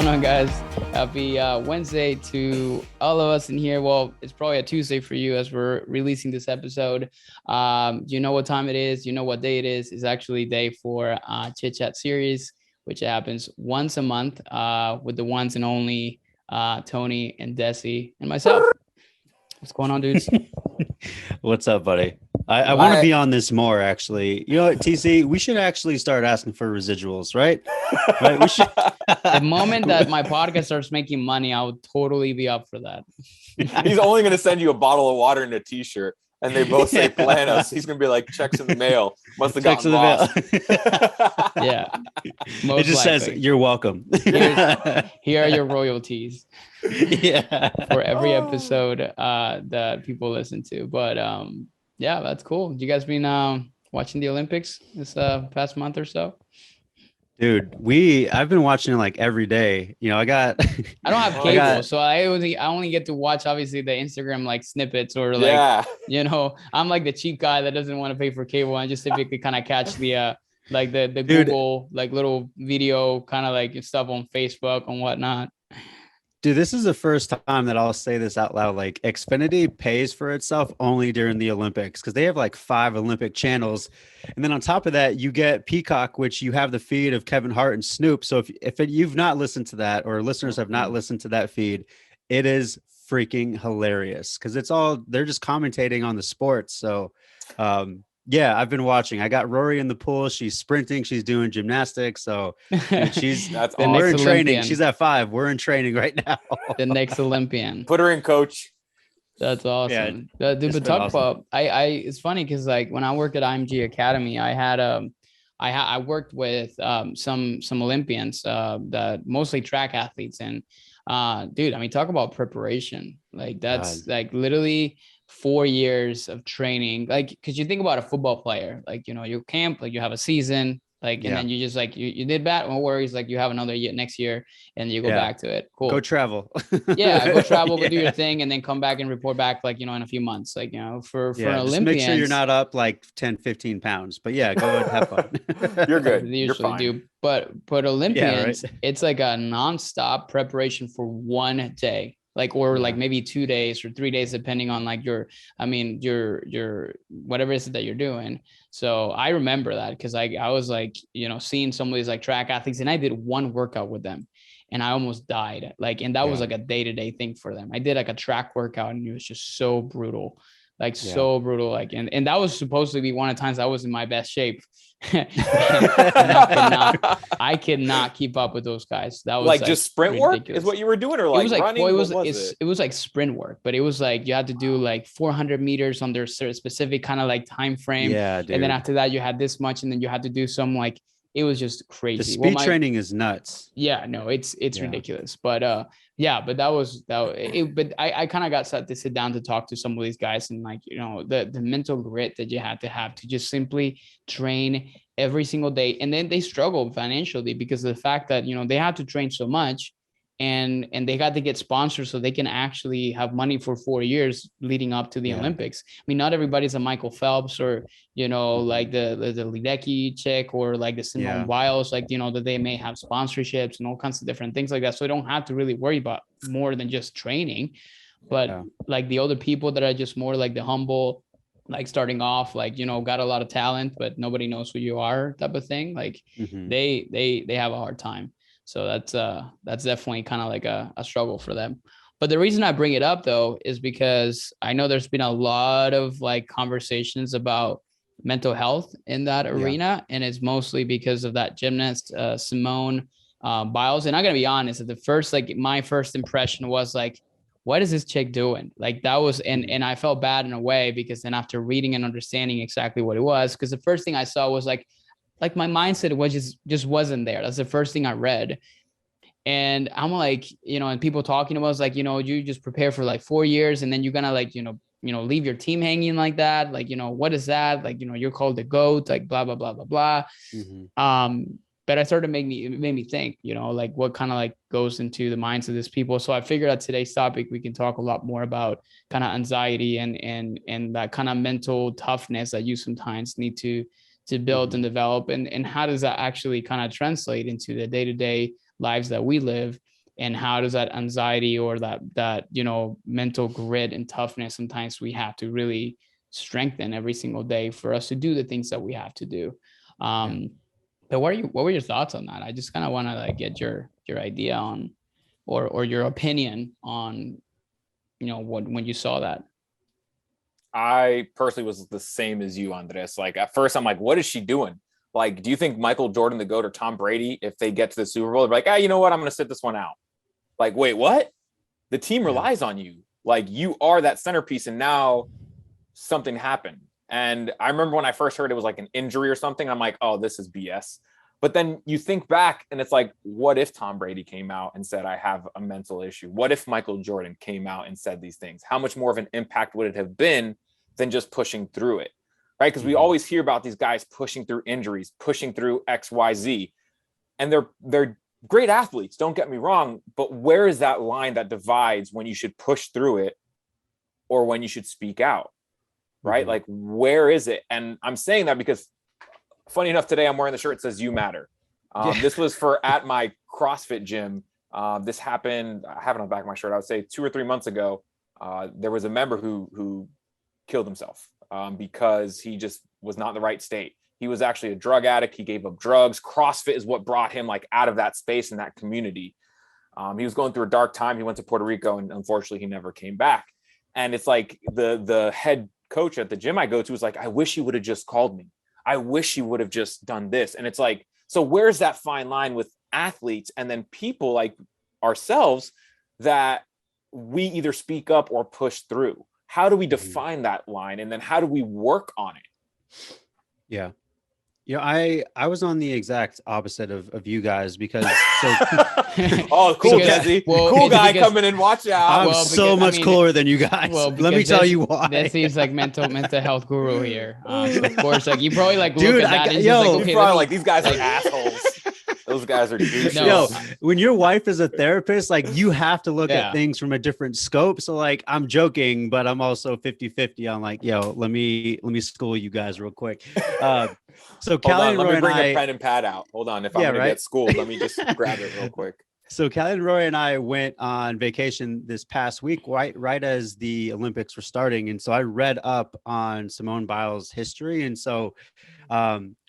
going on, guys? Happy Wednesday to all of us in here. Well, it's probably a Tuesday for you as we're releasing this episode. You know what time it is. You know what day it is. It's actually day for Chit Chat Series, which happens once a month with the ones and only Tony and Dezi and myself. What's going on, dudes? What's up, buddy? I want to be on this more, actually. You know what, TC? We should actually start asking for residuals, right? Right? We should. The moment that my podcast starts making money, I would totally be up for that. He's only going to send you a bottle of water and a t-shirt, and they both say Planos. He's going to be like, checks in the mail. Must have gotten lost. Yeah. It just says, you're welcome. Here are your royalties. Yeah. For every episode that people listen to. But yeah, that's cool. You guys been watching the Olympics this past month or so? Dude, I've been watching it like every day. You know, I don't have cable, so I only get to watch obviously the Instagram like snippets or like you know, I'm like the cheap guy that doesn't want to pay for cable. I just typically kind of catch the like the Google like little video kind of like stuff on Facebook and whatnot. Dude, this is the first time that I'll say this out loud. Like, Xfinity pays for itself only during the Olympics because they have like 5 Olympic channels. And then on top of that, you get Peacock, which you have the feed of Kevin Hart and Snoop. So if you've not listened to that, or listeners have not listened to that feed, it is freaking hilarious because they're just commentating on the sports. So, yeah, I've been watching. I got Rory in the pool. She's sprinting. She's doing gymnastics. So that's and we're in training. She's at 5. We're in training right now. The next Olympian. Put her in, coach. That's awesome. Yeah, dude, but talk awesome. About it's funny because like when I worked at IMG Academy, I had I worked with some Olympians that mostly track athletes, and dude, I mean, talk about preparation. Like that's like literally 4 years of training, like because you think about a football player, like, you know, you camp, like you have a season, like, and then you just like you did bad, no worries, like you have another year next year and you go back to it. Cool. Go travel. Go travel, go do your thing, and then come back and report back, like, you know, in a few months, like, you know, for an Olympian. Make sure you're not up like 10-15 pounds, but yeah, go and have fun. You're good. They usually do, but Olympians, it's like a nonstop preparation for one day. Like, or like maybe 2 days or 3 days, depending on like your whatever it is that you're doing. So I remember that because I was like, you know, seeing some of these like track athletes, and I did one workout with them and I almost died. Like, and that was like a day-to-day thing for them. I did like a track workout and it was just so brutal. Like so brutal. Like, and that was supposed to be one of the times I was in my best shape. I could not keep up with those guys. That was like just sprint ridiculous work is what you were doing, or like, it was like running? It was like sprint work, but it was like you had to do like 400 meters on their specific kind of like time frame. Yeah, dude. And then after that you had this much, and then you had to do some like, it was just crazy. The speed training is nuts. Yeah, no, it's ridiculous. But but I kind of got set to sit down to talk to some of these guys, and like, you know, the mental grit that you had to have to just simply train every single day. And then they struggled financially because of the fact that, you know, they had to train so much, and they got to get sponsors so they can actually have money for 4 years leading up to the Olympics. I mean, not everybody's a Michael Phelps or, you know, like the Ledecky chick or like the Simone Biles, like, you know, that they may have sponsorships and all kinds of different things like that. So they don't have to really worry about more than just training. But like the other people that are just more like the humble, like starting off, like, you know, got a lot of talent, but nobody knows who you are type of thing. Like they have a hard time. So that's definitely kind of like a struggle for them. But the reason I bring it up though is because I know there's been a lot of like conversations about mental health in that arena, and it's mostly because of that gymnast Simone Biles. And I'm gonna be honest, at the first, like my first impression was like, what is this chick doing? Like that was, and I felt bad in a way because then after reading and understanding exactly what it was, because the first thing I saw was like my mindset was just wasn't there. That's the first thing I read. And I'm like, you know, and people talking about, like, you know, you just prepare for like 4 years and then you're gonna like, you know, leave your team hanging like that. Like, you know, what is that? Like, you know, you're called the GOAT, like blah, blah, blah, blah, blah. But I started it made me think, you know, like what kind of like goes into the minds of these people. So I figured at today's topic, we can talk a lot more about kind of anxiety and that kind of mental toughness that you sometimes need to build and develop. And how does that actually kind of translate into the day-to-day lives that we live? and how does that anxiety or that mental grit and toughness sometimes we have to really strengthen every single day for us to do the things that we have to do. But what were your thoughts on that? I just kind of want to like get your idea on or your opinion on when you saw that. I personally was the same as you, Andres. Like at first I'm like, what is she doing? Like, do you think Michael Jordan, the GOAT, or Tom Brady, if they get to the Super Bowl, they're like, you know what? I'm going to sit this one out. Like, wait, what? The team relies on you. Like you are that centerpiece. And now something happened. And I remember when I first heard it was like an injury or something. I'm like, oh, this is BS. But then you think back and it's like, what if Tom Brady came out and said, I have a mental issue? What if Michael Jordan came out and said these things? How much more of an impact would it have been than just pushing through it? Right? Because we always hear about these guys pushing through injuries, pushing through X, Y, Z. And they're great athletes, don't get me wrong. But where is that line that divides when you should push through it or when you should speak out? Right? Like, where is it? And I'm saying that because funny enough, today I'm wearing the shirt that says "You Matter." This was for at my CrossFit gym. This happened. I have it on the back of my shirt. I would say 2 or 3 months ago. There was a member who killed himself because he just was not in the right state. He was actually a drug addict. He gave up drugs. CrossFit is what brought him like out of that space and that community. He was going through a dark time. He went to Puerto Rico, and unfortunately, he never came back. And it's like the head coach at the gym I go to was like, I wish he would have just called me. I wish he would have just done this. And it's like, so where's that fine line with athletes and then people like ourselves that we either speak up or push through? How do we define that line? And then how do we work on it? Yeah. I was on the exact opposite of you guys because oh, cool, Dezi. Cool guy coming in. Watch out. I'm so much cooler than you guys. Let me tell you why. That seems like mental health guru here. So of course, like you probably like look Dude, at that. And you're like, okay, probably like these guys are assholes. Those guys are douches. Yo, when your wife is a therapist, like you have to look at things from a different scope. So like I'm joking, but I'm also 50-50. I'm like, yo, let me school you guys real quick. So Callie and Roy let me bring a pen and pad out. Hold on. If I'm going to get schooled, let me just grab it real quick. So Callie and Roy and I went on vacation this past week, right as the Olympics were starting. And so I read up on Simone Biles' history. And so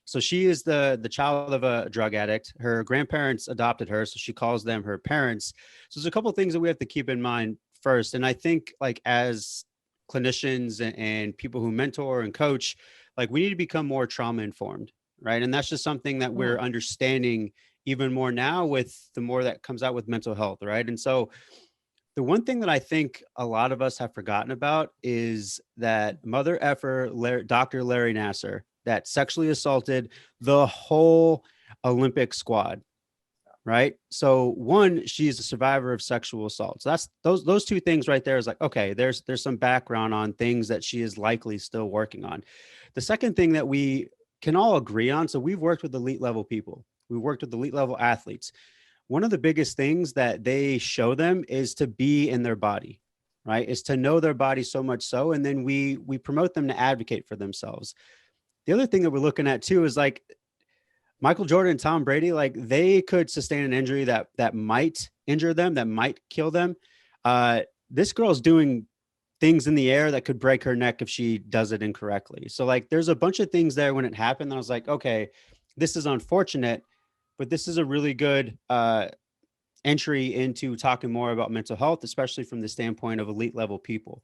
so she is the child of a drug addict. Her grandparents adopted her, so she calls them her parents. So there's a couple of things that we have to keep in mind first. And I think like as clinicians and people who mentor and coach, like we need to become more trauma informed, right? And that's just something that we're understanding even more now with the more that comes out with mental health, right? And so the one thing that I think a lot of us have forgotten about is that mother effer Dr. Larry Nassar that sexually assaulted the whole Olympic squad, right? So one, she's a survivor of sexual assault. So that's those two things right there is like, okay, there's some background on things that she is likely still working on. The second thing that we can all agree on, so we've worked with elite level people. We've worked with elite level athletes. One of the biggest things that they show them is to be in their body, right? Is to know their body so much so. And then we promote them to advocate for themselves. The other thing that we're looking at too is like Michael Jordan and Tom Brady, like they could sustain an injury that might injure them, that might kill them. This girl's doing things in the air that could break her neck if she does it incorrectly. So like there's a bunch of things there when it happened. I was like, okay, this is unfortunate, but this is a really good entry into talking more about mental health, especially from the standpoint of elite level people.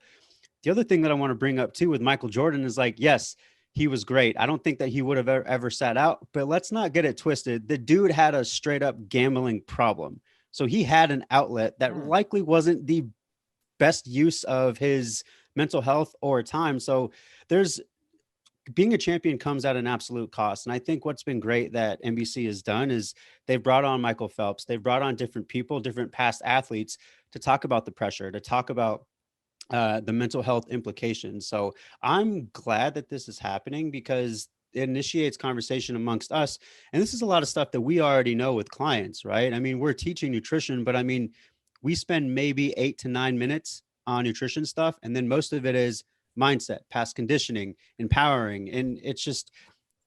The other thing that I want to bring up too with Michael Jordan is like, yes, he was great. I don't think that he would have ever sat out, but let's not get it twisted. The dude had a straight up gambling problem. So he had an outlet that likely wasn't the best use of his mental health or time. So being a champion comes at an absolute cost. And I think what's been great that NBC has done is they've brought on Michael Phelps. They've brought on different people, different past athletes to talk about the pressure, to talk about the mental health implications. So I'm glad that this is happening because it initiates conversation amongst us. And this is a lot of stuff that we already know with clients, right? I mean, we're teaching nutrition, but I mean, we spend maybe 8 to 9 minutes on nutrition stuff. And then most of it is mindset, past conditioning, empowering. And it's just,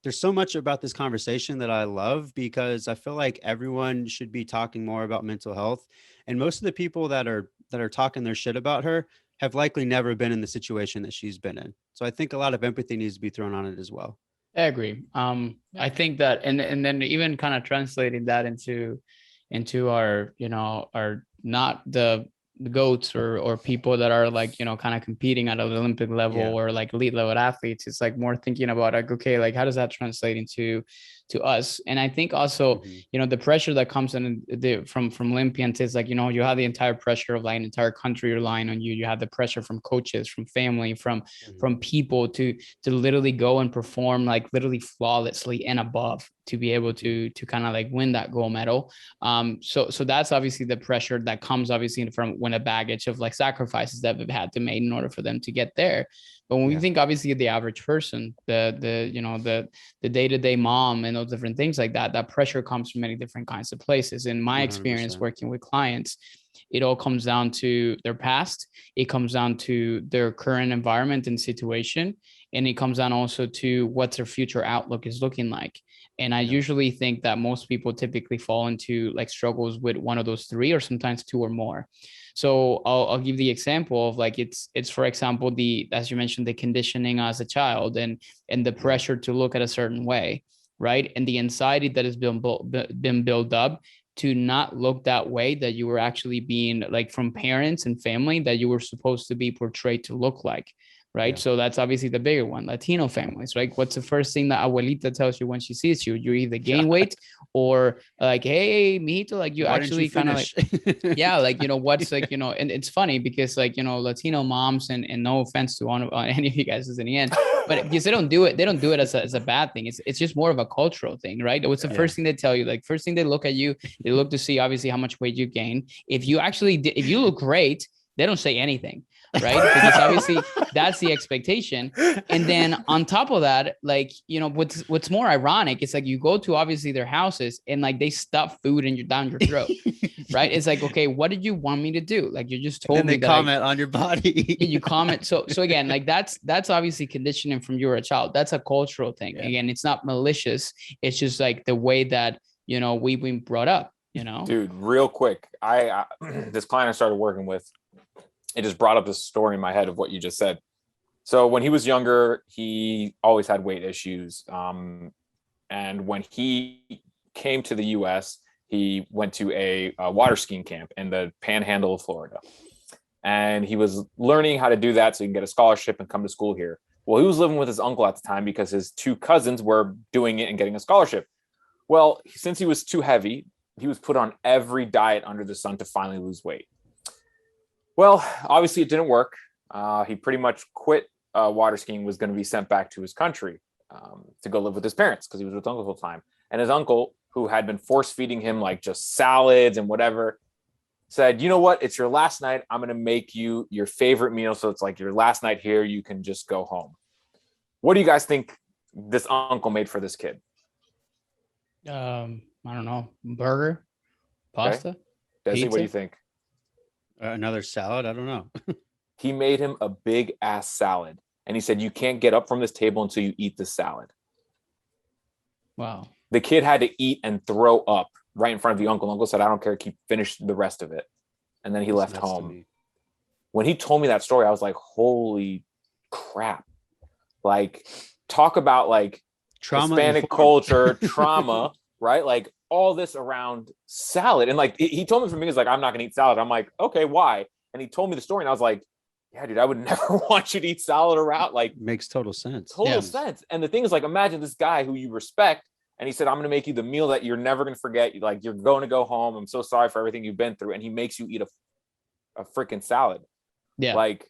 there's so much about this conversation that I love, because I feel like everyone should be talking more about mental health. And most of the people that are talking their shit about her have likely never been in the situation that she's been in. So I think a lot of empathy needs to be thrown on it as well. I agree. I think that, and then even kind of translating that into our, our not the goats or people that are like, kind of competing at an Olympic level or like elite level athletes. It's like more thinking about like, okay, like how does that translate into us? And I think also, the pressure that comes in from Olympians is like, you have the entire pressure of like an entire country relying on you. You have the pressure from coaches, from family, from people to literally go and perform like literally flawlessly and above to be able to kind of like win that gold medal. So that's obviously the pressure that comes obviously from when a baggage of like sacrifices that they've had to make in order for them to get there. But when we think obviously of the average person, the day-to-day mom and those different things like that, that pressure comes from many different kinds of places. In my 100%. experience working with clients, it all comes down to their past. It comes down to their current environment and situation. And it comes down also to what their future outlook is looking like. And I usually think that most people typically fall into like struggles with one of those three, or sometimes two or more. So I'll give the example of like, it's for example, as you mentioned, the conditioning as a child and the pressure to look at a certain way, right? And the anxiety that has been built up to not look that way, that you were actually being like from parents and family that you were supposed to be portrayed to look like. Right. So that's obviously the bigger one. Latino families, right? What's the first thing that abuelita tells you when she sees you? You either gain weight or like, hey, mijito, like you actually kind of like, like, what's like, and it's funny because like, Latino moms and no offense to on any of you guys is in the end, but because they don't do it as a bad thing. It's just more of a cultural thing, right? What's the first thing they tell you? Like first thing they look at you, they look to see obviously how much weight you gain. If you look great, they don't say anything. Right. Because obviously that's the expectation. And then on top of that, like, what's more ironic, it's like you go to obviously their houses and like they stuff food down your throat. Right. It's like, okay, what did you want me to do? Like you just told me that comment on your body. You comment. So again, like that's obviously conditioning from you were a child. That's a cultural thing. Again, it's not malicious. It's just like the way that, we've been brought up, Dude, real quick. I this client I started working with, it just brought up this story in my head of what you just said. So when he was younger, he always had weight issues. And when he came to the US, he went to a water skiing camp in the panhandle of Florida. And he was learning how to do that so he can get a scholarship and come to school here. Well, he was living with his uncle at the time because his two cousins were doing it and getting a scholarship. Well, since he was too heavy, he was put on every diet under the sun to finally lose weight. Well, obviously it didn't work. He pretty much quit water skiing, was going to be sent back to his country to go live with his parents because he was with uncle the whole time. And his uncle, who had been force feeding him like just salads and whatever, said, you know what? It's your last night. I'm going to make you your favorite meal. So it's like your last night here. You can just go home. What do you guys think this uncle made for this kid? I don't know. Burger, pasta. Okay. Desi, pizza? what do you think? Another salad? I don't know. He made him a big ass salad. And he said, you can't get up from this table until you eat the salad. Wow. The kid had to eat and throw up right in front of the uncle. Uncle said, I don't care. Keep finish the rest of it. And then he left home. When he told me that story, I was like, holy crap. Like, talk about like trauma, Hispanic culture, trauma, right? Like all this around salad. And like, he told me from me, he's like, I'm not going to eat salad. I'm like, okay, why? And he told me the story and I was like, yeah, dude, I would never want you to eat salad around. Like, makes total sense. Total sense. And the thing is, like, imagine this guy who you respect. And he said, I'm going to make you the meal that you're never going to forget. Like, you're going to go home. I'm so sorry for everything you've been through. And he makes you eat a freaking salad. Yeah. Like,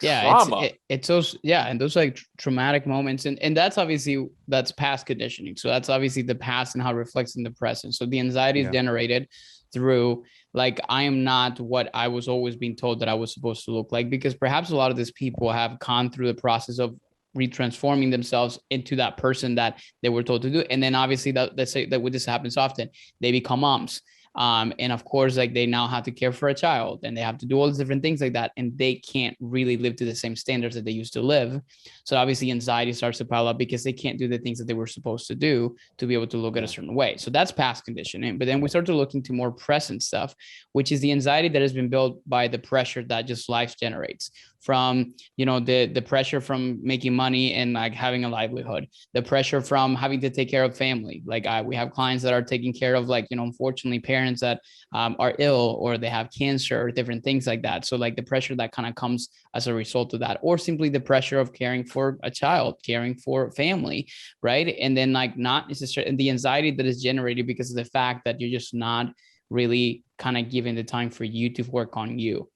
trauma. It's those, and those like traumatic moments. And that's obviously, that's past conditioning. So that's obviously the past and how it reflects in the present. So the anxiety is generated through like, I am not what I was always being told that I was supposed to look like, because perhaps a lot of these people have gone through the process of retransforming themselves into that person that they were told to do. And then obviously that, let's say that this happens often, they become moms. And of course, like they now have to care for a child and they have to do all these different things like that. And they can't really live to the same standards that they used to live. So obviously anxiety starts to pile up because they can't do the things that they were supposed to do to be able to look at a certain way. So that's past conditioning. But then we start to look into more present stuff, which is the anxiety that has been built by the pressure that just life generates from, you know, the pressure from making money and like having a livelihood, the pressure from having to take care of family. Like we have clients that are taking care of, like, you know, unfortunately parents that are ill or they have cancer or different things like that. So like the pressure that kind of comes as a result of that, or simply the pressure of caring for a child, caring for family, right? And then like not necessarily the anxiety that is generated because of the fact that you're just not really kind of given the time for you to work on you.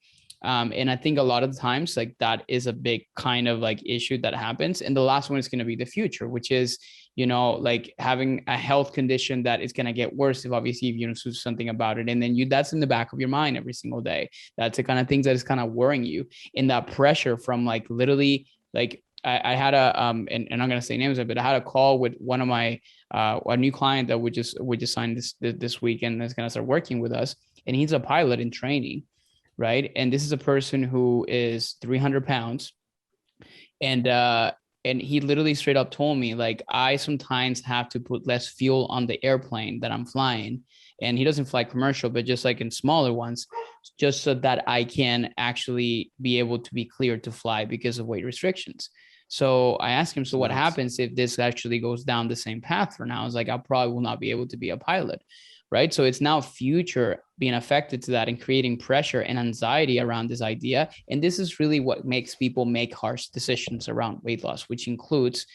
And I think a lot of the times like that is a big kind of like issue that happens. And the last one is going to be the future, which is, you know, like having a health condition that is going to get worse if obviously if you don't do something about it. And then that's in the back of your mind every single day. That's the kind of things that is kind of worrying you, and that pressure from like literally like I had a and I'm gonna say names, but I had a call with one of my a new client that we just signed this weekend that's gonna start working with us, and he's a pilot in training, right? And this is a person who is 300 pounds, and he literally straight up told me like I sometimes have to put less fuel on the airplane that I'm flying, and he doesn't fly commercial, but just like in smaller ones, just so that I can actually be able to be cleared to fly because of weight restrictions. So I asked him, so what happens if this actually goes down the same path for now? I was like, I probably will not be able to be a pilot, right? So it's now future being affected to that and creating pressure and anxiety around this idea. And this is really what makes people make harsh decisions around weight loss, which includes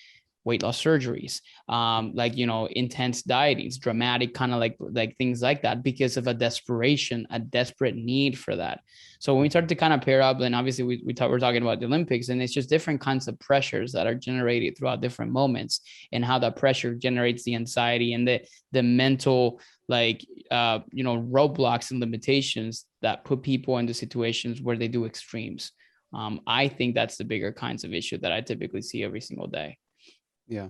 weight loss surgeries, like, you know, intense dietings, dramatic kind of like things like that, because of a desperate need for that. So when we start to kind of pair up, then obviously we're talking about the Olympics, and it's just different kinds of pressures that are generated throughout different moments, and how that pressure generates the anxiety and the mental, like, you know, roadblocks and limitations that put people into situations where they do extremes. I think that's the bigger kinds of issue that I typically see every single day. Yeah.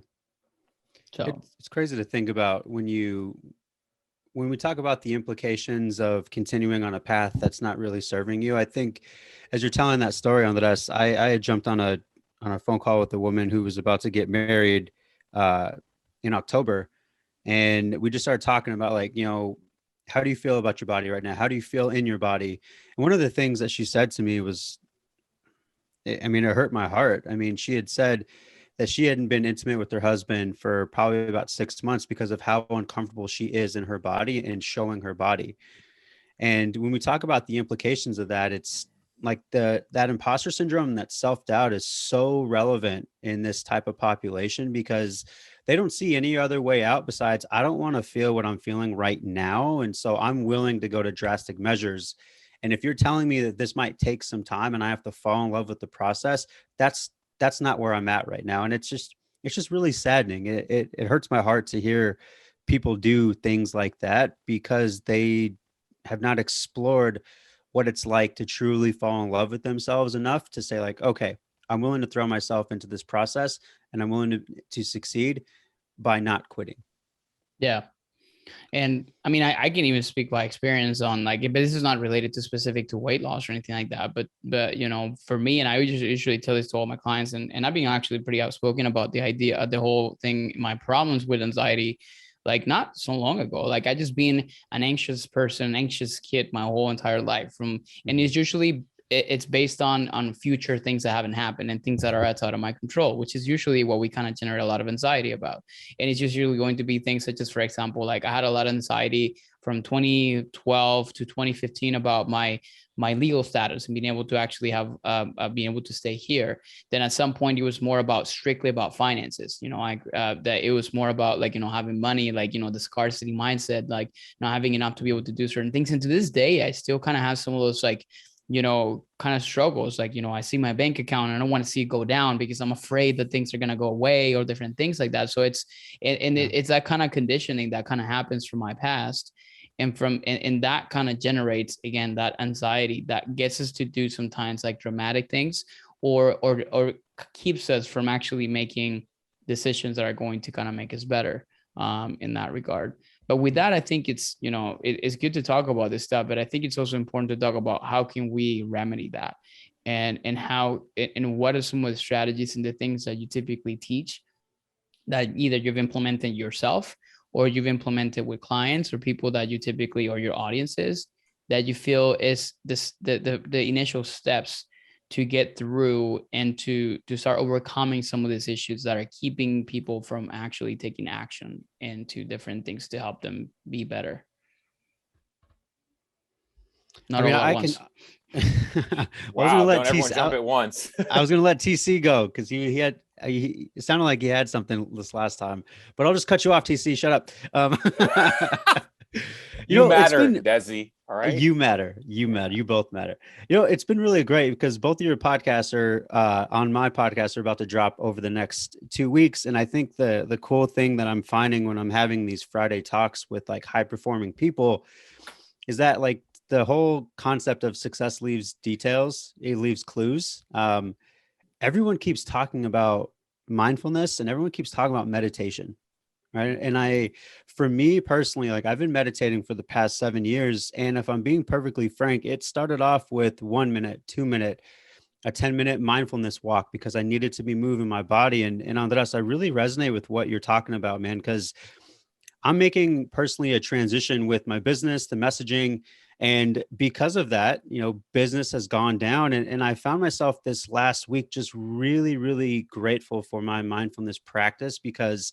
So it's crazy to think about when we talk about the implications of continuing on a path that's not really serving you. I think as you're telling that story, Andres, I had jumped on a phone call with a woman who was about to get married in October. And we just started talking about, like, you know, how do you feel about your body right now? How do you feel in your body? And one of the things that she said to me was, I mean, it hurt my heart. I mean, she had said that she hadn't been intimate with her husband for probably about 6 months because of how uncomfortable she is in her body and showing her body. And when we talk about the implications of that, it's like that imposter syndrome, that self-doubt is so relevant in this type of population because they don't see any other way out besides, I don't want to feel what I'm feeling right now. And so I'm willing to go to drastic measures. And if you're telling me that this might take some time and I have to fall in love with the process, that's not where I'm at right now. And it's just really saddening. It hurts my heart to hear people do things like that because they have not explored what it's like to truly fall in love with themselves enough to say, like, okay, I'm willing to throw myself into this process and I'm willing to succeed by not quitting. yeah. And I mean, I can even speak by experience on like, but this is not related to specific to weight loss or anything like that. But you know, for me, and I usually tell this to all my clients, and I've been actually pretty outspoken about the idea of the whole thing, my problems with anxiety, like not so long ago. Like I just been an anxious person, anxious kid my whole entire life and it's usually it's based on future things that haven't happened and things that are outside of my control, which is usually what we kind of generate a lot of anxiety about. And it's usually going to be things such as, for example, like I had a lot of anxiety from 2012 to 2015 about my legal status and being able to actually have being able to stay here. Then at some point it was more about strictly about finances, you know, that it was more about like, you know, having money, like, you know, the scarcity mindset, like not having enough to be able to do certain things. And to this day I still kind of have some of those, like, you know, kind of struggles. Like, you know, I see my bank account and I don't want to see it go down because I'm afraid that things are going to go away or different things like that. So it's that kind of conditioning that kind of happens from my past. And that kind of generates, again, that anxiety that gets us to do sometimes like dramatic things or keeps us from actually making decisions that are going to kind of make us better in that regard. But with that, I think it's, it's good to talk about this stuff, but I think it's also important to talk about how can we remedy that, and how, and what are some of the strategies and the things that you typically teach that either you've implemented yourself or you've implemented with clients or people that you typically, or your audiences, that you feel is the initial steps to get through and to start overcoming some of these issues that are keeping people from actually taking action into different things to help them be better. Not all at once. Wow, don't everyone jump at once. I was going to let TC go because it sounded like he had something this last time, but I'll just cut you off, TC. Shut up. You matter, Dezi. All right. You matter. You both matter. It's been really great because both of your podcasts are on my podcast are about to drop over the next 2 weeks. And I think the cool thing that I'm finding when I'm having these Friday talks with like high performing people is that like the whole concept of success leaves details. It leaves clues. Everyone keeps talking about mindfulness and everyone keeps talking about meditation. Right. And for me personally, like I've been meditating for the past 7 years. And if I'm being perfectly frank, it started off with 1 minute, 2 minute, a 10-minute mindfulness walk because I needed to be moving my body. And Andres, I really resonate with what you're talking about, man, because I'm making personally a transition with my business, the messaging. And because of that, business has gone down. And I found myself this last week just really, really grateful for my mindfulness practice because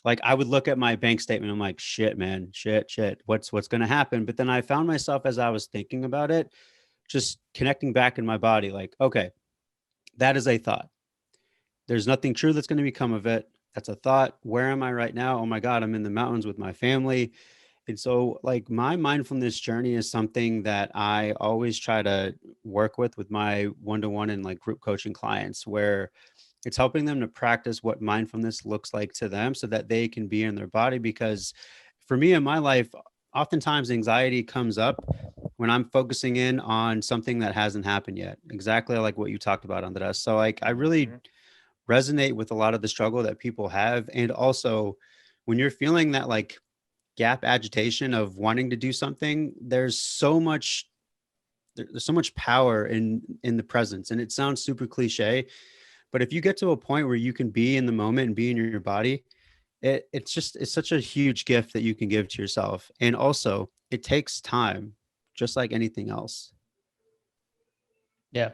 like I would look at my bank statement. I'm like, shit, man, shit. What's going to happen? But then I found myself as I was thinking about it, just connecting back in my body. Like, okay, that is a thought. There's nothing true that's going to become of it. That's a thought. Where am I right now? Oh my God, I'm in the mountains with my family. And so like my mindfulness journey is something that I always try to work with my one-to-one and like group coaching clients where it's helping them to practice what mindfulness looks like to them so that they can be in their body. Because for me in my life, oftentimes anxiety comes up when I'm focusing in on something that hasn't happened yet. Exactly like what you talked about, Andres. So like, I really resonate with a lot of the struggle that people have. And also when you're feeling that like gap agitation of wanting to do something, there's so much power in the presence. And it sounds super cliche, but if you get to a point where you can be in the moment and be in your body, it's such a huge gift that you can give to yourself. And also it takes time, just like anything else. Yeah,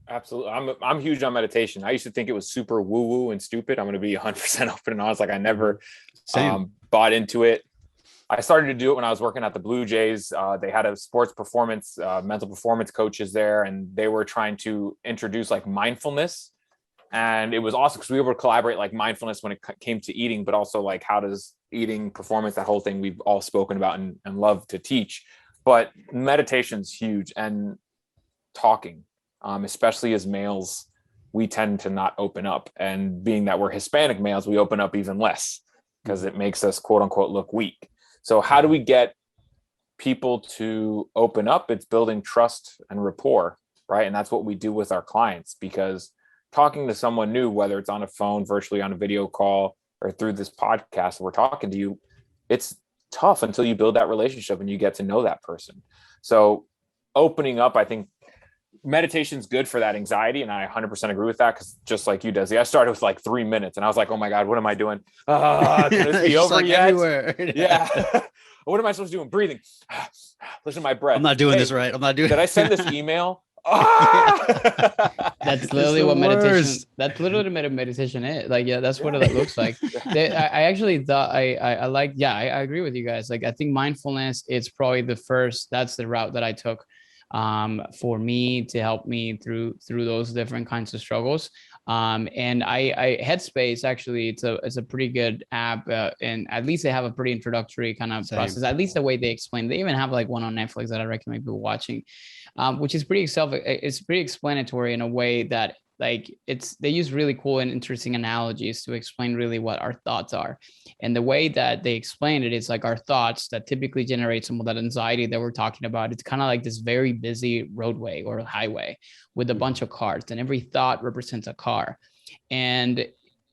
absolutely. I'm huge on meditation. I used to think it was super woo woo and stupid. I'm going to be 100% open and honest. Like I never bought into it. I started to do it when I was working at the Blue Jays. They had a sports performance, mental performance coaches there, and they were trying to introduce like mindfulness. And it was awesome because we were able to collaborate like mindfulness when it came to eating, but also like how does eating, performance, that whole thing we've all spoken about and love to teach. But meditation's huge, and talking, especially as males, we tend to not open up. And being that we're Hispanic males, we open up even less because it makes us quote unquote look weak. So how do we get people to open up? It's building trust and rapport, right? And that's what we do with our clients, because talking to someone new, whether it's on a phone, virtually on a video call, or through this podcast, we're talking to you, it's tough until you build that relationship and you get to know that person. So opening up, I think meditation's good for that anxiety. And I 100% agree with that. Cause just like you, Dezi, I started with like 3 minutes and I was like, oh my God, what am I doing? Can this be over like yet? Everywhere. Yeah. What am I supposed to do? I'm breathing. Listen to my breath. I'm not doing this right. I'm not doing. Did I send this email? That's literally what meditation. That's literally what meditation is. Like, yeah, that's what it looks like. I actually thought I like. Yeah, I agree with you guys. Like, I think mindfulness is probably the first. That's the route that I took, for me to help me through those different kinds of struggles. And I Headspace, actually, it's a pretty good app, and at least they have a pretty introductory kind of process. At least the way they explain. They even have like one on Netflix that I recommend people watching. Which is it's pretty explanatory in a way that like they use really cool and interesting analogies to explain really what our thoughts are. And the way that they explain it is like our thoughts that typically generate some of that anxiety that we're talking about. It's kind of like this very busy roadway or highway with a bunch of cars, and every thought represents a car. And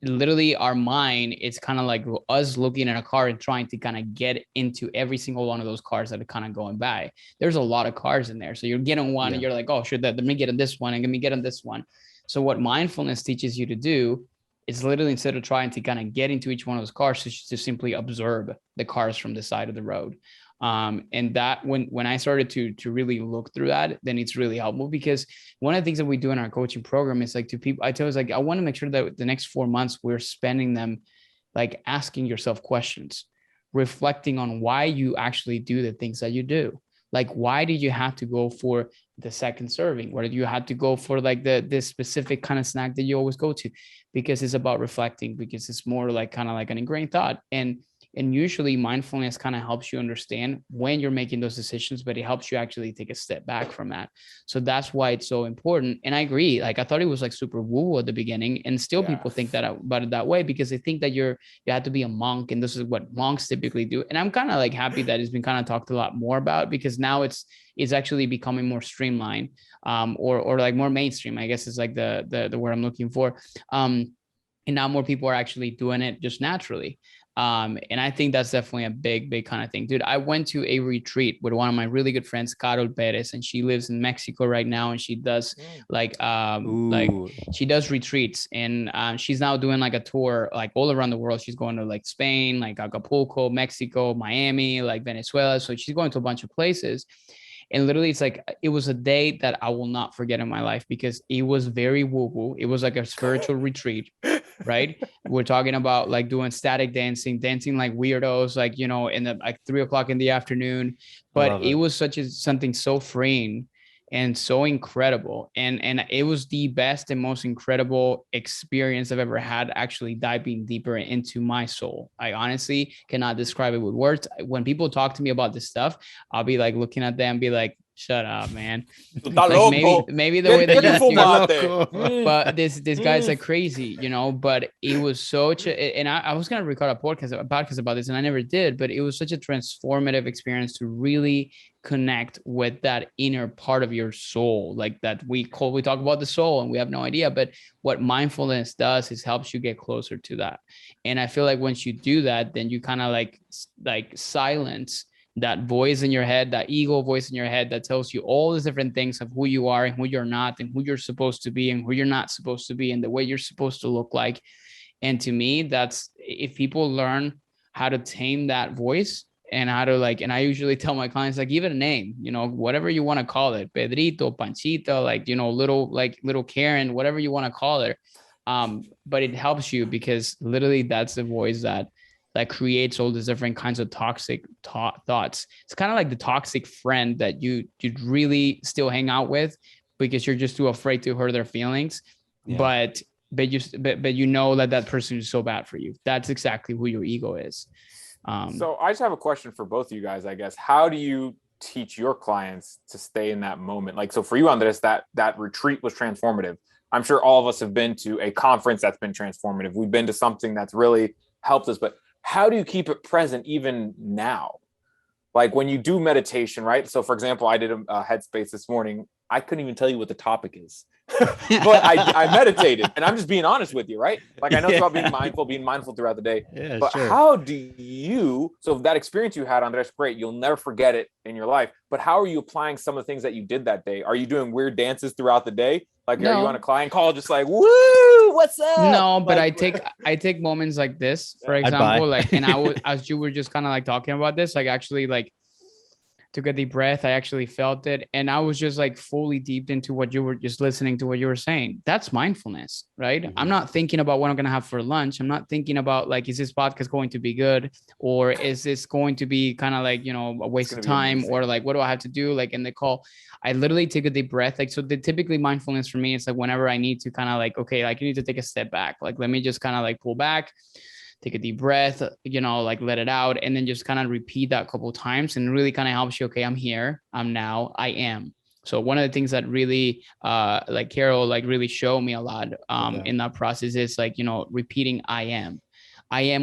literally our mind, it's kind of like us looking at a car and trying to kind of get into every single one of those cars that are kind of going by. There's a lot of cars in there. So you're getting one and you're like, oh, let me get on this one and let me get on this one. So what mindfulness teaches you to do is literally, instead of trying to kind of get into each one of those cars, to simply observe the cars from the side of the road. And that when I started to really look through that, then it's really helpful, because one of the things that we do in our coaching program is like, to people, I tell us like, I want to make sure that the next 4 months we're spending them like asking yourself questions, reflecting on why you actually do the things that you do. Like, why did you have to go for the second serving? Why did you have to go for like this specific kind of snack that you always go to? Because it's about reflecting, because it's more like kind of like an ingrained thought. And usually mindfulness kind of helps you understand when you're making those decisions, but it helps you actually take a step back from that. So that's why it's so important. And I agree. Like, I thought it was like super woo at the beginning, and still people think that about it that way, because they think that you have to be a monk, and this is what monks typically do. And I'm kind of like happy that it's been kind of talked a lot more about, because now it's actually becoming more streamlined, or like more mainstream, I guess is like the word I'm looking for. And now more people are actually doing it just naturally. And I think that's definitely a big kind of thing, dude. I went to a retreat with one of my really good friends, Carol Perez, and she lives in Mexico right now. And she does like she does retreats, and she's now doing like a tour, like all around the world. She's going to like Spain, like Acapulco, Mexico, Miami, like Venezuela. So she's going to a bunch of places. And literally, it's like, it was a day that I will not forget in my life, because it was very woo-woo. It was like a spiritual retreat, right? We're talking about like doing static dancing like weirdos, like, you know, in the like 3 o'clock in the afternoon. But it was something so freeing and so incredible. And it was the best and most incredible experience I've ever had, actually diving deeper into my soul. I honestly cannot describe it with words. When people talk to me about this stuff, I'll be like looking at them, be like, shut up, man. Like, maybe the way that you but this guy's like crazy, you know. But it was such a, and I was gonna record a podcast about this, and I never did, but it was such a transformative experience to really connect with that inner part of your soul, like that we talk about the soul and we have no idea, but what mindfulness does is helps you get closer to that. And I feel like once you do that, then you kind of like silence that voice in your head, that ego voice in your head that tells you all these different things of who you are and who you're not, and who you're supposed to be and who you're not supposed to be, and the way you're supposed to look like. And to me, that's, if people learn how to tame that voice, and how to like, and I usually tell my clients, like, give it a name, you know, whatever you want to call it, Pedrito, Panchita, like, you know, little Karen, whatever you want to call it. But it helps you, because literally that's the voice that creates all these different kinds of toxic thoughts. It's kind of like the toxic friend that you really still hang out with, because you're just too afraid to hurt their feelings. Yeah. But you know that person is so bad for you. That's exactly who your ego is. So I just have a question for both of you guys, I guess. How do you teach your clients to stay in that moment? Like, so for you, Andres, that retreat was transformative. I'm sure all of us have been to a conference that's been transformative. We've been to something that's really helped us, but how do you keep it present even now? Like when you do meditation, right? So for example, I did a headspace this morning. I couldn't even tell you what the topic is, but I meditated, and I'm just being honest with you, right? Like, I know it's about being mindful throughout the day, but how do you, so that experience you had, Andres, great. You'll never forget it in your life, but how are you applying some of the things that you did that day? Are you doing weird dances throughout the day? Like, are you on a client call just like, woo, what's up? No, but I take moments like this, for example, like, and I was, as you were just kind of like talking about this, like actually like took a deep breath. I actually felt it. And I was just like fully deep into what you were just listening to what you were saying. That's mindfulness, right? Mm-hmm. I'm not thinking about what I'm going to have for lunch. I'm not thinking about like, is this podcast going to be good? Or is this going to be kind of like, you know, a waste of time? Or like, what do I have to do? Like in the call, I literally take a deep breath. Like, so typically mindfulness for me, it's like whenever I need to kind of like, okay, like you need to take a step back. Like, let me just kind of like pull back, take a deep breath, you know, like let it out, and then just kind of repeat that a couple of times, and really kind of helps you. Okay, I'm here, I'm now, I am. So one of the things that really like Carol like really showed me a lot in that process is like, you know, repeating I am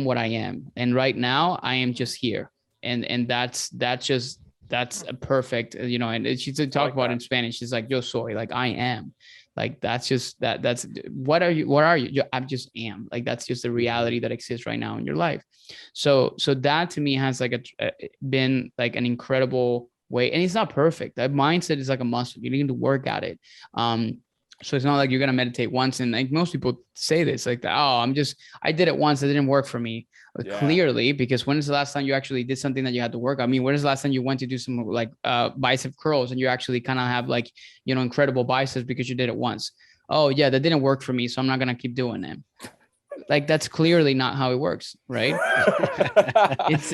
what I am. And right now I am just here. And that's a perfect, you know, and she's talk about in Spanish. She's like, yo soy, like I am. Like that's just that's what are you? I'm just am, like that's just the reality that exists right now in your life. So that to me has like been like an incredible way, and it's not perfect. That mindset is like a muscle. You need to work at it. So it's not like you're gonna meditate once, and like most people say this, like, oh, I did it once, it didn't work for me. Clearly, because when is the last time you actually did something that you had to work on? I mean, when is the last time you went to do some like bicep curls and you actually kind of have like, incredible biceps because you did it once? Oh yeah, that didn't work for me, so I'm not gonna keep doing it. Like that's clearly not how it works, right?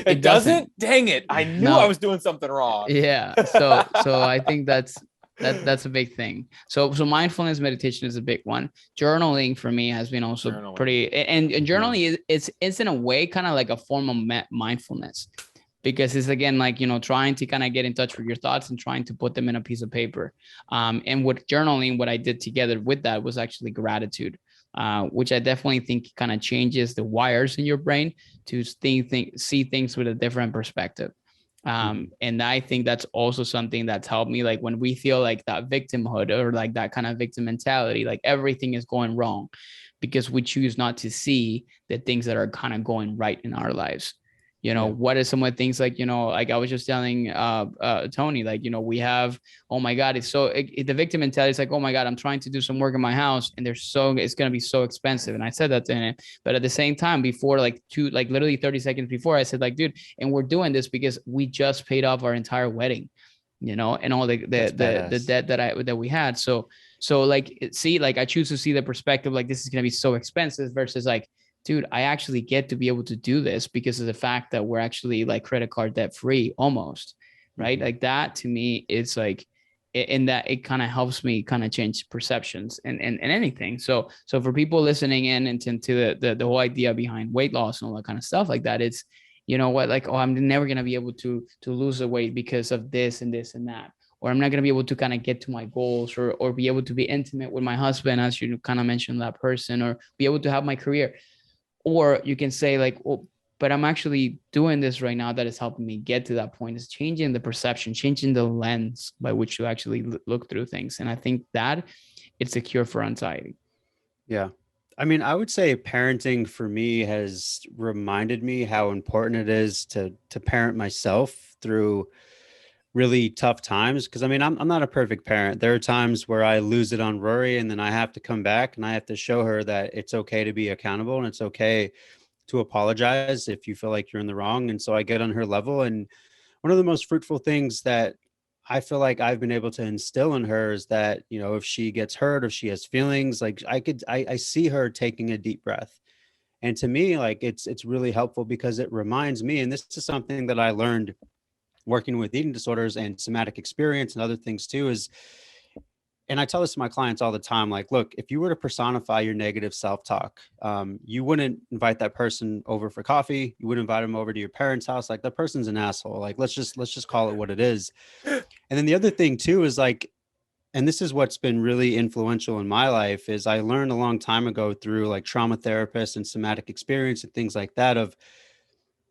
It doesn't. Dang it! I knew I was doing something wrong. Yeah. So I think that's a big thing. So mindfulness meditation is a big one. Journaling for me has been also pretty, and journaling it's in a way kind of like a form of mindfulness, because it's again like, trying to kind of get in touch with your thoughts and trying to put them in a piece of paper. And with journaling, what I did together with that was actually gratitude, which I definitely think kind of changes the wires in your brain to see things with a different perspective. And I think that's also something that's helped me, like when we feel like that victimhood or like that kind of victim mentality, like everything is going wrong because we choose not to see the things that are kind of going right in our lives. What are some of the things, like, like I was just telling Tony, like, we have, oh my God, it's so the victim mentality is like, oh my God, I'm trying to do some work in my house and it's going to be so expensive. And I said that to him, but at the same time, before literally 30 seconds before, I said like, dude, and we're doing this because we just paid off our entire wedding, and all the debt that we had. So like, see, like I choose to see the perspective, like this is going to be so expensive versus like, dude, I actually get to be able to do this because of the fact that we're actually like credit card debt free almost, right? Like that to me, it's like, in that it kind of helps me kind of change perceptions and anything. So for people listening in and to the whole idea behind weight loss and all that kind of stuff like that, it's, like, oh, I'm never going to be able to lose the weight because of this and this and that. Or I'm not going to be able to kind of get to my goals or be able to be intimate with my husband, as you kind of mentioned, that person, or be able to have my career. Or you can say like, well, but I'm actually doing this right now that is helping me get to that point. Is changing the perception, changing the lens by which you actually look through things. And I think that it's a cure for anxiety. Yeah. I mean, I would say parenting for me has reminded me how important it is to parent myself through really tough times. Cause I mean, I'm not a perfect parent. There are times where I lose it on Rory and then I have to come back and I have to show her that it's okay to be accountable and it's okay to apologize if you feel like you're in the wrong. And so I get on her level. And one of the most fruitful things that I feel like I've been able to instill in her is that, if she gets hurt, if she has feelings, like I see her taking a deep breath. And to me, like it's really helpful because it reminds me, and this is something that I learned working with eating disorders and somatic experience and other things too, is, and I tell this to my clients all the time, like, look, if you were to personify your negative self-talk, you wouldn't invite that person over for coffee. You wouldn't invite them over to your parents' house. Like, that person's an asshole. Like, let's just call it what it is. And then the other thing too is like, and this is what's been really influential in my life, is I learned a long time ago through like trauma therapists and somatic experience and things like that of,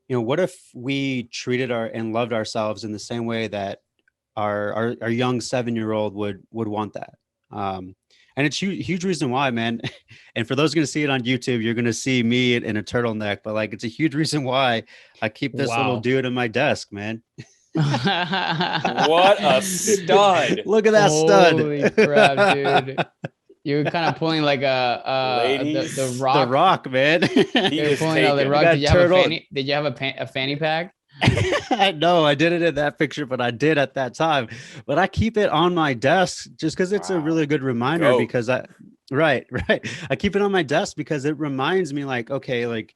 what if we treated and loved ourselves in the same way that our young 7-year-old would want that. And it's huge reason why, man. And for those going to see it on YouTube, you're going to see me in a turtleneck, but like, it's a huge reason why I keep this little dude in my desk, man. What a stud. Look at that stud. Holy crap, dude. You're kind of pulling like the rock. The rock, man. You're pulling out the rock. Did you have a fanny pack? No, I didn't in that picture, but I did at that time. But I keep it on my desk just because it's a really good reminder. Because right. I keep it on my desk because it reminds me, like, okay, like,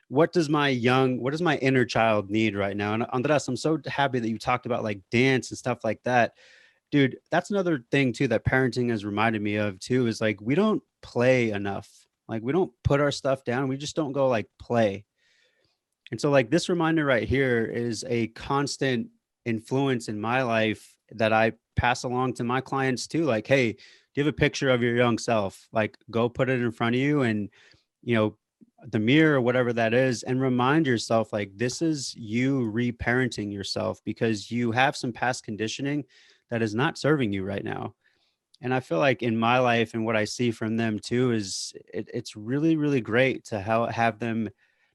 what does my inner child need right now? And Andres, I'm so happy that you talked about like dance and stuff like that. Dude, that's another thing too that parenting has reminded me of too, is like, we don't play enough. Like, we don't put our stuff down. We just don't go like play. And so like this reminder right here is a constant influence in my life that I pass along to my clients too. Like, hey, give a picture of your young self, like go put it in front of you and, the mirror or whatever that is, and remind yourself, like, this is you reparenting yourself because you have some past conditioning that is not serving you right now. And I feel like in my life and what I see from them too is it's really, really great to have them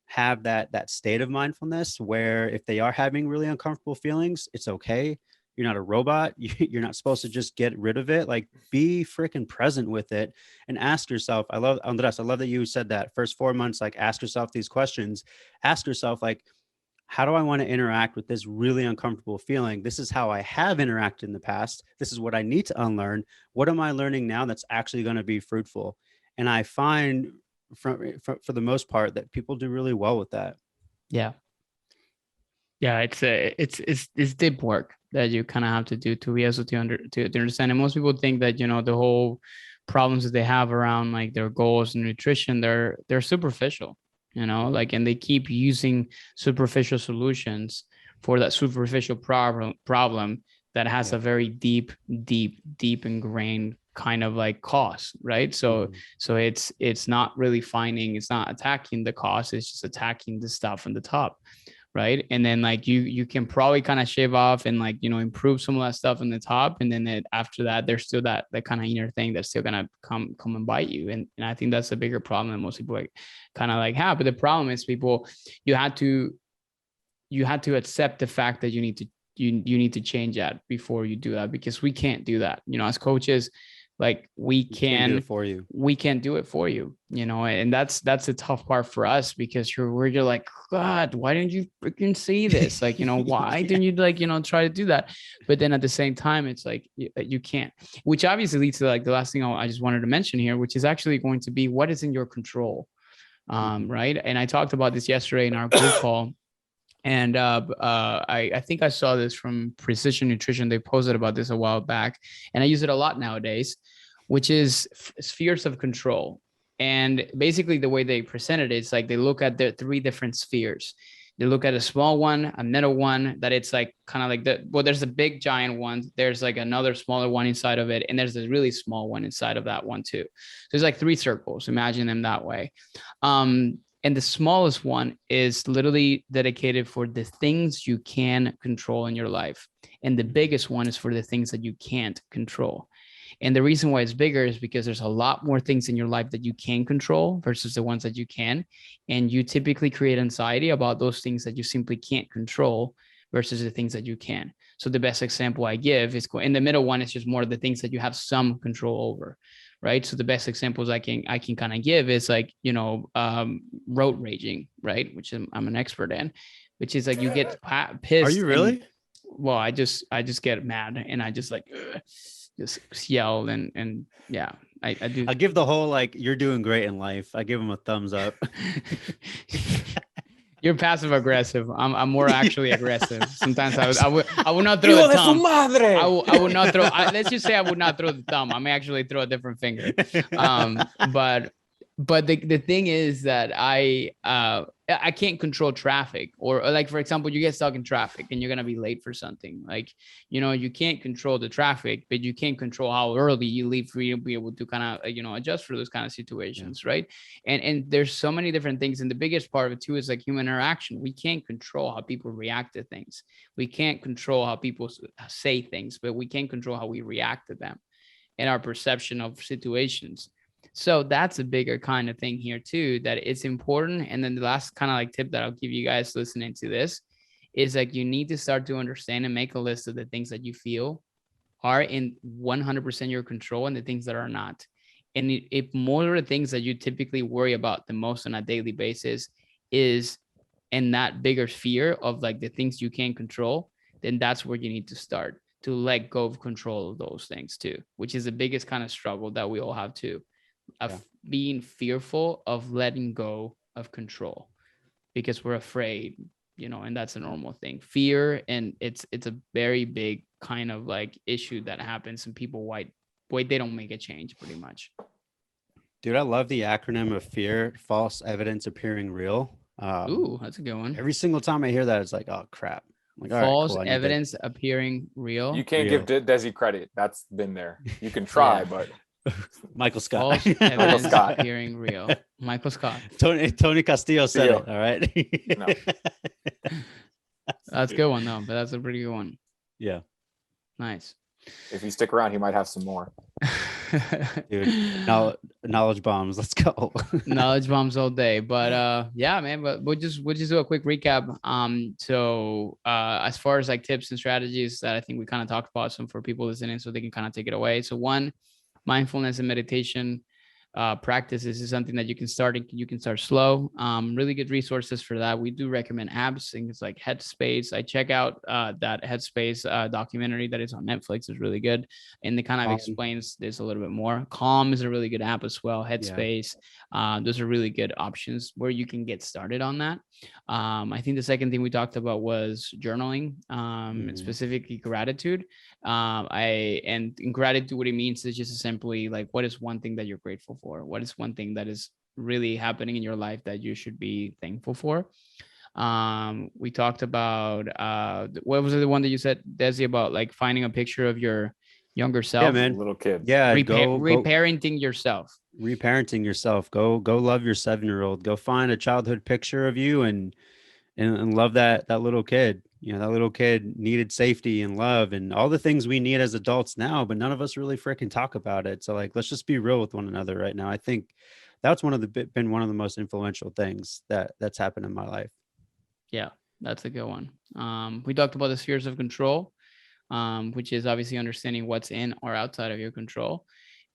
have that state of mindfulness where if they are having really uncomfortable feelings, it's okay. You're not a robot. You're not supposed to just get rid of it. Like, be freaking present with it and ask yourself. I love, Andres, I love that you said that first 4 months, like, ask yourself these questions. Ask yourself, like, how do I want to interact with this really uncomfortable feeling? This is how I have interacted in the past. This is what I need to unlearn. What am I learning now that's actually going to be fruitful? And I find for the most part that people do really well with that. Yeah. Yeah, it's deep work that you kind of have to do to be able to understand. And most people think that, you know, the whole problems that they have around like their goals and nutrition, they're superficial, you know, like, and they keep using superficial solutions for that superficial problem that has a very deep ingrained kind of like cause, right? So so it's not really it's not attacking the cause, it's just attacking the stuff on the top, right? And then like you can probably kind of shave off and like, you know, improve some of that stuff in the top, and then after that there's still that kind of inner thing that's still gonna come and bite you. And I think that's a bigger problem that most people like kind of like have. But the problem is people, you had to accept the fact that you need to change that before you do that, because we can't do that, you know, as coaches. Like we can't do it for you. We can't do it for you, you know, and that's a tough part for us, because you're like, God, why didn't you freaking see this? Like, you know, why didn't you like, you know, try to do that? But then at the same time, it's like you can't, which obviously leads to like the last thing I just wanted to mention here, which is actually going to be what is in your control, right? And I talked about this yesterday in our group call. And I think I saw this from Precision Nutrition. They posted about this a while back, and I use it a lot nowadays, which is spheres of control. And basically the way they present it is like they look at the 3 different spheres. They look at a small one, a middle one, that it's like kind of like there's a big giant one. There's like another smaller one inside of it. And there's a really small one inside of that one too. So there's like 3 circles. Imagine them that way. And the smallest one is literally dedicated for the things you can control in your life. And the biggest one is for the things that you can't control. And the reason why it's bigger is because there's a lot more things in your life that you can control versus the ones that you can. And you typically create anxiety about those things that you simply can't control versus the things that you can. So the best example I give is in the middle one is just more of the things that you have some control over. Right. So the best examples I can kind of give is like, you know, road raging, right? Which I'm an expert in, which is like you get pissed. Are you really? Well, I just get mad and I just like just yell and yeah, I do. I give the whole like you're doing great in life. I give them a thumbs up. You're passive aggressive. I'm more actually aggressive. Sometimes I would not throw the thumb. I would not throw. Let's just say I would not throw the thumb. I may actually throw a different finger. But the thing is that I can't control traffic, or like, for example, you get stuck in traffic and you're going to be late for something. Like, you know, you can't control the traffic, but you can't control how early you leave for you to be able to kind of, you know, adjust for those kind of situations. Yeah. Right. And there's so many different things. And the biggest part of it too is like human interaction. We can't control how people react to things. We can't control how people say things, but we can control how we react to them and our perception of situations. So that's a bigger kind of thing here too, that it's important. And then the last kind of like tip that I'll give you guys listening to this is like, you need to start to understand and make a list of the things that you feel are in 100% your control and the things that are not. And if more of the things that you typically worry about the most on a daily basis is in that bigger fear of like the things you can't control, then that's where you need to start to let go of control of those things too, which is the biggest kind of struggle that we all have too. Of being fearful of letting go of control because we're afraid, you know, and that's a normal thing. Fear, and it's a very big kind of like issue that happens, and people they don't make a change pretty much. Dude, I love the acronym of FEAR, false evidence appearing real. Ooh, that's a good one. Every single time I hear that, it's like, oh crap. I'm like, false evidence appearing real. You can't give Dezi credit. That's been there. You can try, but Michael Scott. Michael Scott appearing real. Michael Scott. Tony Castillo said it. All right. No. That's a good one though, but that's a pretty good one. Yeah. Nice. If you stick around, he might have some more. Dude, knowledge bombs. Let's go. Knowledge bombs all day. But yeah, man, but we'll just do a quick recap. So as far as like tips and strategies that I think we kind of talked about, some for people listening so they can kind of take it away. So one, mindfulness and meditation practice. This is something that you can start. You can start slow. Really good resources for that. We do recommend apps, things like Headspace. I check out that Headspace documentary that is on Netflix. Is really good, and it kind of explains this a little bit more. Calm is a really good app as well. Headspace. Those are really good options where you can get started on that. I think the second thing we talked about was journaling, specifically gratitude. And in gratitude, what it means is just simply like, what is one thing that you're grateful for? What is one thing that is really happening in your life that you should be thankful for? We talked about what was the one that you said, Dezi, about like finding a picture of your younger self? Yeah, man. Little kid. Yeah, reparenting yourself. Reparenting yourself. Go love your 7-year-old. Go find a childhood picture of you and love that little kid. You know, that little kid needed safety and love and all the things we need as adults now, but none of us really freaking talk about it. So like, let's just be real with one another right now. I think that's been one of the most influential things that's happened in my life. Yeah, that's a good one. We talked about the spheres of control, which is obviously understanding what's in or outside of your control.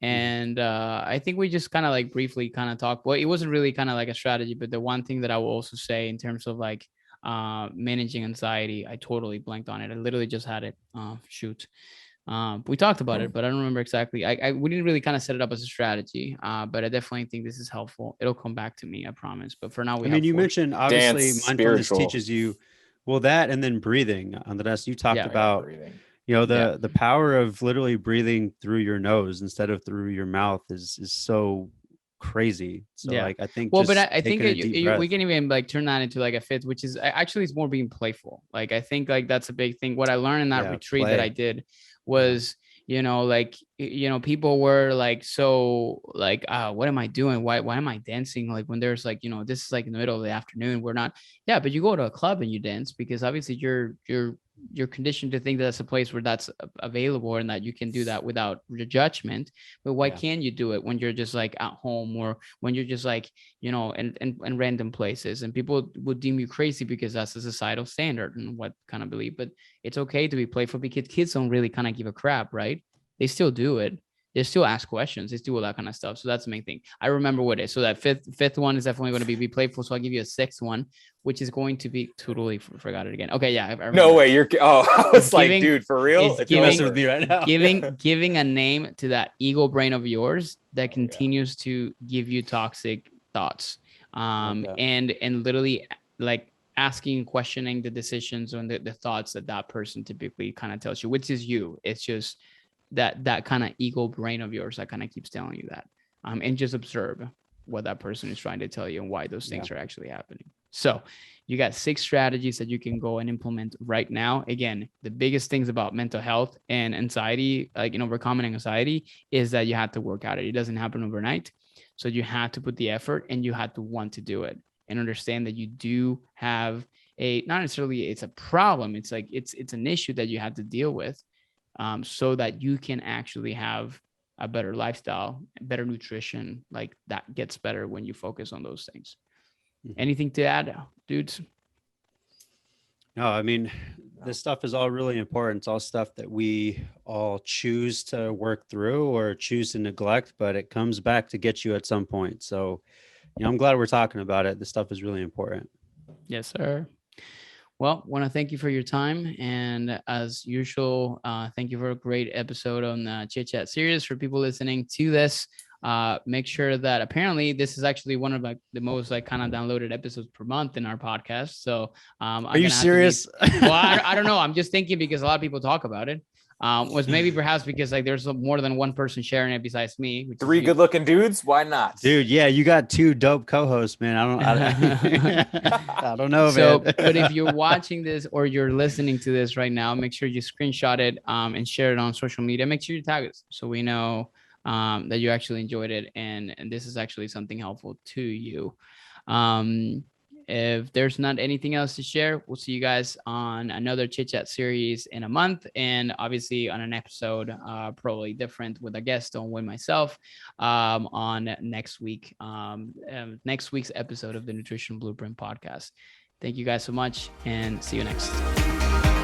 And I think we just kind of like briefly kind of talked. Well, it wasn't really kind of like a strategy, but the one thing that I will also say in terms of like managing anxiety, I totally blanked on it. I literally just had it. Shoot. We talked about it, but I don't remember exactly. We didn't really kind of set it up as a strategy, but I definitely think this is helpful. It'll come back to me, I promise. But for now, you mentioned obviously mindfulness teaches you that, and then breathing. Andres, you talked about breathing. You know, the power of literally breathing through your nose instead of through your mouth is so crazy. So like, I think, but I think we can even like turn that into like a fifth, which is actually it's more being playful. Like, I think like that's a big thing. What I learned in that retreat that I did was, you know, like, you know, people were like, so like, what am I doing? Why am I dancing? Like when there's like, you know, this is like in the middle of the afternoon, we're not, but you go to a club and you dance because obviously you're conditioned to think that that's a place where that's available and that you can do that without judgment. But why can't you do it when you're just like at home or when you're just like, you know, in random places? And people would deem you crazy because that's a societal standard and what kind of believe. But it's okay to be playful because kids don't really kind of give a crap, right? They still do it. They still ask questions. They still do all that kind of stuff. So that's the main thing. I remember what it is. So that fifth one is definitely going to be playful. So I'll give you a sixth one, which is going to be totally forgot it again. Okay, yeah. I no way. I was like, dude, for real? It's messing with me right now. giving a name to that ego brain of yours that continues to give you toxic thoughts. And literally like asking, questioning the decisions and the thoughts that person typically kind of tells you, which is you. It's just that kind of ego brain of yours that kind of keeps telling you that. And just observe what that person is trying to tell you and why those things are actually happening. So you got 6 strategies that you can go and implement right now. Again, the biggest things about mental health and anxiety, like, you know, overcoming anxiety, is that you have to work at it. It doesn't happen overnight. So you have to put the effort and you have to want to do it and understand that you do have not necessarily it's a problem. It's like, it's an issue that you have to deal with. So that you can actually have a better lifestyle, better nutrition, like that gets better when you focus on those things. Anything to add, dudes? No, I mean, this stuff is all really important. It's all stuff that we all choose to work through or choose to neglect, but it comes back to get you at some point. So, you know, I'm glad we're talking about it. This stuff is really important. Yes, sir. Well, want to thank you for your time. And as usual, thank you for a great episode on the Chit Chat Series. For people listening to this, make sure that apparently this is actually one of like the most like kind of downloaded episodes per month in our podcast. So are you serious? Well, I don't know. I'm just thinking because a lot of people talk about it. Was maybe perhaps because like there's more than one person sharing it besides me. 3 good-looking dudes. Why not, dude? Yeah, you got 2 dope co-hosts, man. I don't know, so, man. But if you're watching this or you're listening to this right now, make sure you screenshot it and share it on social media. Make sure you tag us so we know that you actually enjoyed it and this is actually something helpful to you. if there's not anything else to share, we'll see you guys on another Chit Chat series in a month, and obviously on an episode probably different with a guest on with myself on next week, next week's episode of the Nutrition Blueprint podcast. Thank you guys so much, and see you next.